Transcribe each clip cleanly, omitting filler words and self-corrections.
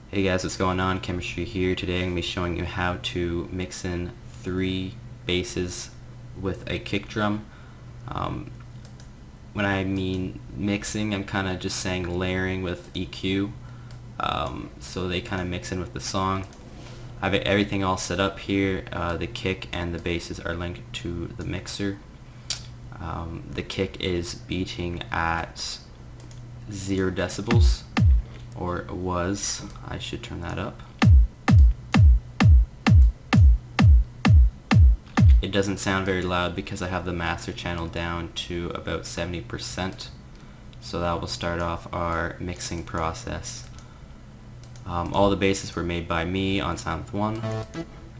Hey guys, what's going on? Chemistry here. Today I'm going to be showing you how to mix in 3 basses with a kick drum. When I mean mixing, I'm kind of just saying layering with EQ, so they kind of mix in with the song. I have everything all set up here. The kick and the basses are linked to the mixer. The kick is beating at 0 decibels. Or was. I should turn that up. It doesn't sound very loud because I have the master channel down to about 70%, so that will start off our mixing process. All the basses were made by me on Silent One.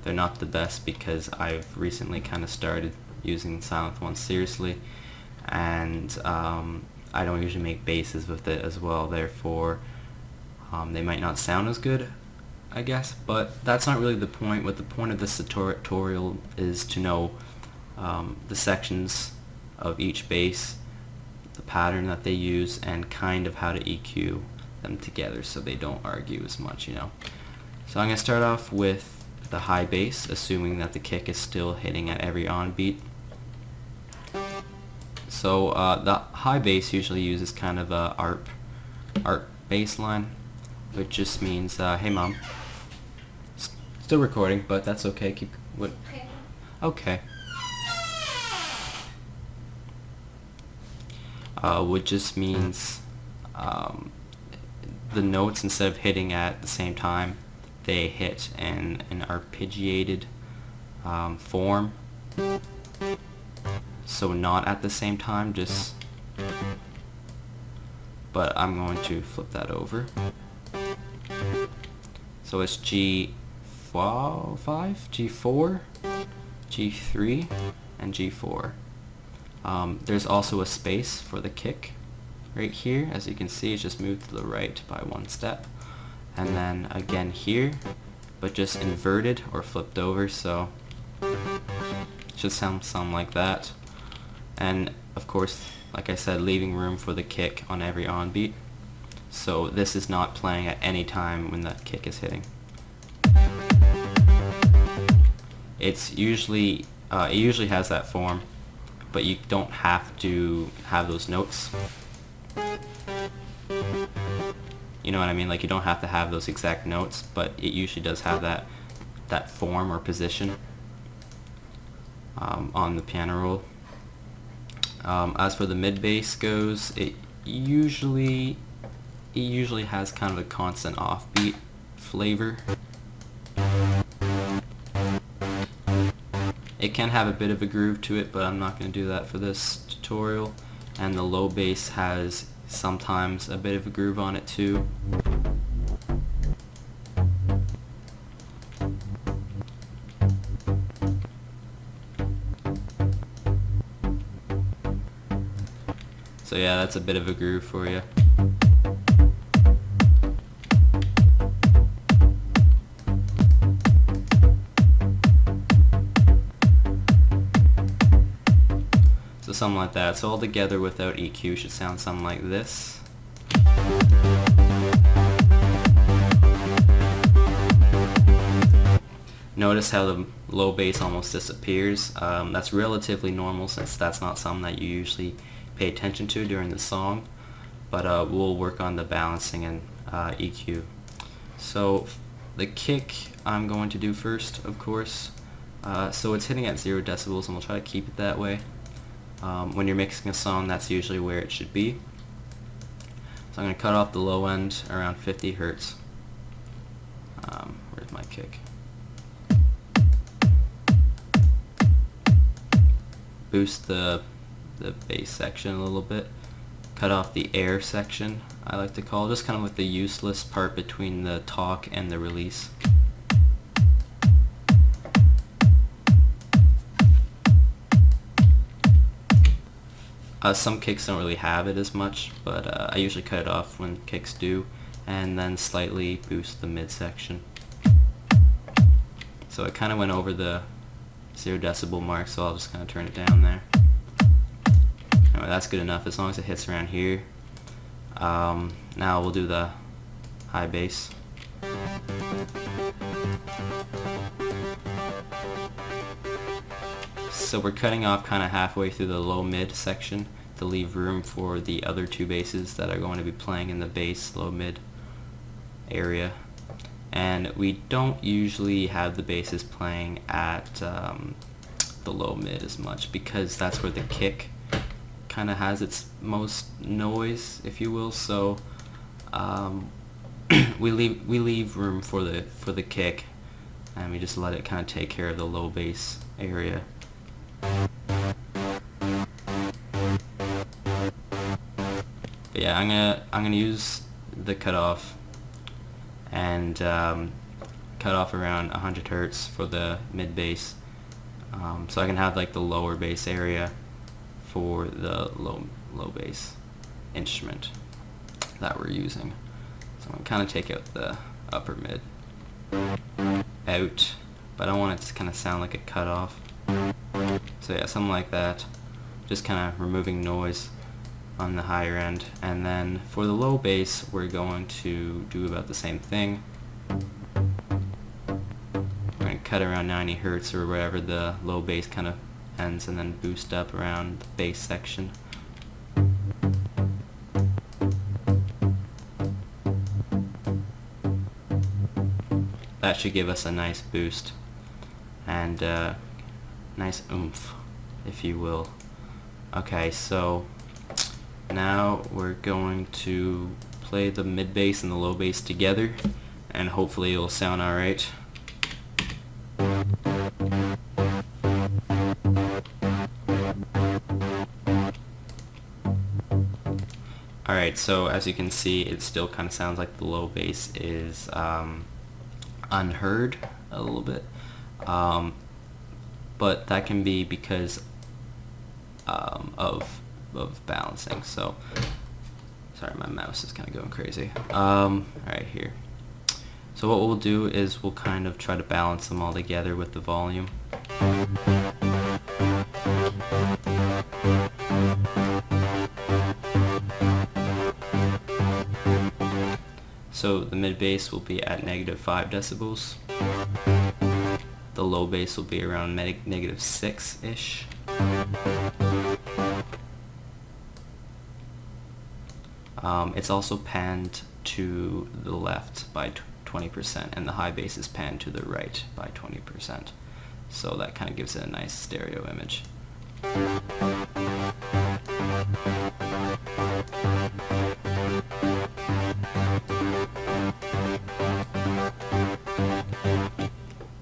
They're not the best because I've recently kind of started using Silent One seriously, and I don't usually make basses with it as well, therefore they might not sound as good, I guess, but that's not really the point. What the point of this tutorial is to know the sections of each bass, the pattern that they use, and kind of how to EQ them together so they don't argue as much, you know. So I'm going to start off with the high bass, assuming that the kick is still hitting at every on beat. So the high bass usually uses kind of a ARP bass line, which just means, hey mom, still recording, but that's okay, keep, what? Okay. Which just means the notes, instead of hitting at the same time, they hit in an arpeggiated form, so not at the same time, just, but I'm going to flip that over. So it's G5, G4, G3, and G4. There's also a space for the kick right here. As you can see, it's just moved to the right by 1 step. And then again here, but just inverted or flipped over, so it should sound something like that. And of course, like I said, leaving room for the kick on every on beat. So this is not playing at any time when that kick is hitting. It usually has that form, but you don't have to have those notes. You know what I mean? Like, you don't have to have those exact notes, but it usually does have that form or position on the piano roll. As for the mid bass goes, it usually has kind of a constant offbeat flavor. It can have a bit of a groove to it, but I'm not going to do that for this tutorial. And the low bass has sometimes a bit of a groove on it too. So yeah, that's a bit of a groove for you. So something like that. So all together without EQ should sound something like this. Notice how the low bass almost disappears. That's relatively normal since that's not something that you usually pay attention to during the song, but we'll work on the balancing and EQ. So the kick I'm going to do first, of course. So it's hitting at 0 decibels, and we'll try to keep it that way. When you're mixing a song, that's usually where it should be. So I'm going to cut off the low end around 50 hertz. Where's my kick? Boost the bass section a little bit. Cut off the air section, I like to call it, just kind of like the useless part between the talk and the release. Some kicks don't really have it as much, but I usually cut it off when kicks do, and then slightly boost the midsection. So it kind of went over the 0 decibel mark, so I'll just kind of turn it down there. Anyway, that's good enough as long as it hits around here. Now we'll do the high bass. So we're cutting off kind of halfway through the low mid section to leave room for the other two basses that are going to be playing in the bass low mid area. And we don't usually have the basses playing at the low mid as much, because that's where the kick kind of has its most noise, if you will. So we leave room for the kick, and we just let it kind of take care of the low bass area. But yeah, I'm gonna use the cutoff and cut off around 100 hertz for the mid bass, so I can have like the lower bass area for the low bass instrument that we're using. So I'm gonna kind of take out the upper mid out, but I want it to kind of sound like a cutoff. So yeah, something like that, just kind of removing noise on the higher end. And then for the low bass, we're going to do about the same thing. We're going to cut around 90 hertz or wherever the low bass kind of ends, and then boost up around the bass section. That should give us a nice boost and nice oomph, if you will. Okay, so now we're going to play the mid bass and the low bass together, and hopefully it'll sound alright. Alright, so as you can see, it still kind of sounds like the low bass is unheard a little bit, but that can be because of balancing. So sorry, my mouse is kind of going crazy. Alright, here. So what we'll do is we'll kind of try to balance them all together with the volume. So the mid bass will be at -5 decibels. The low bass will be around -6-ish. It's also panned to the left by 20%, and the high bass is panned to the right by 20%. So that kind of gives it a nice stereo image.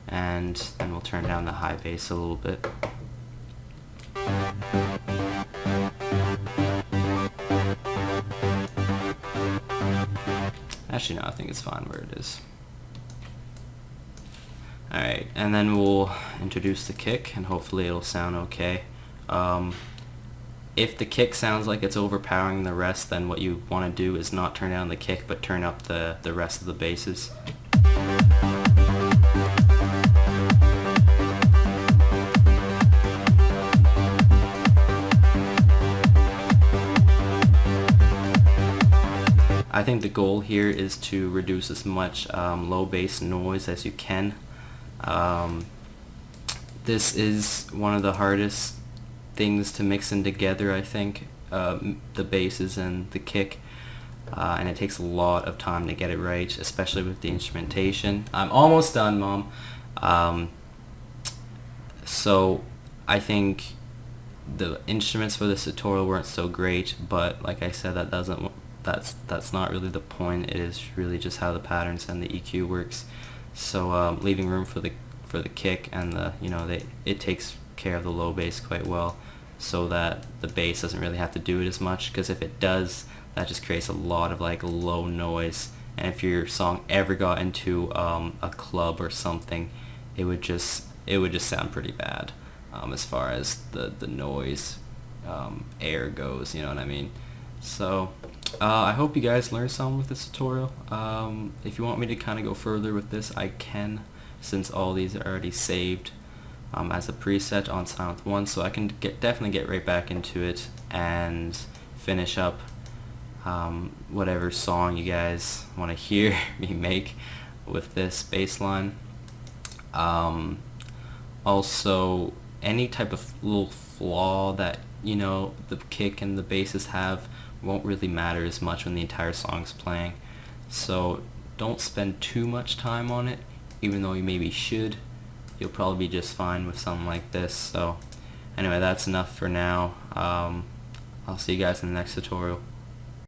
And then we'll turn down the high bass a little bit. Actually, no, I think it's fine where it is. Alright, and then we'll introduce the kick, and hopefully it'll sound okay. If the kick sounds like it's overpowering the rest, then what you want to do is not turn down the kick, but turn up the rest of the basses. I think the goal here is to reduce as much low bass noise as you can. This is one of the hardest things to mix in together, I think, the basses and the kick, and it takes a lot of time to get it right, especially with the instrumentation. I'm almost done, Mom. So I think the instruments for this tutorial weren't so great, but like I said, that's not really the point. It is really just how the patterns and the EQ works. So leaving room for the kick and it takes care of the low bass quite well, so that the bass doesn't really have to do it as much, because if it does, that just creates a lot of like low noise, and if your song ever got into a club or something, it would just sound pretty bad as far as the noise air goes, you know what I mean? So I hope you guys learned something with this tutorial. If you want me to kind of go further with this, I can, since all these are already saved as a preset on Silent One, so I can definitely get right back into it and finish up whatever song you guys want to hear me make with this bass line. Um, Also, any type of little flaw that, you know, the kick and the basses have won't really matter as much when the entire song's playing. So don't spend too much time on it, even though you maybe should. You'll probably be just fine with something like this. So anyway, that's enough for now. I'll see you guys in the next tutorial.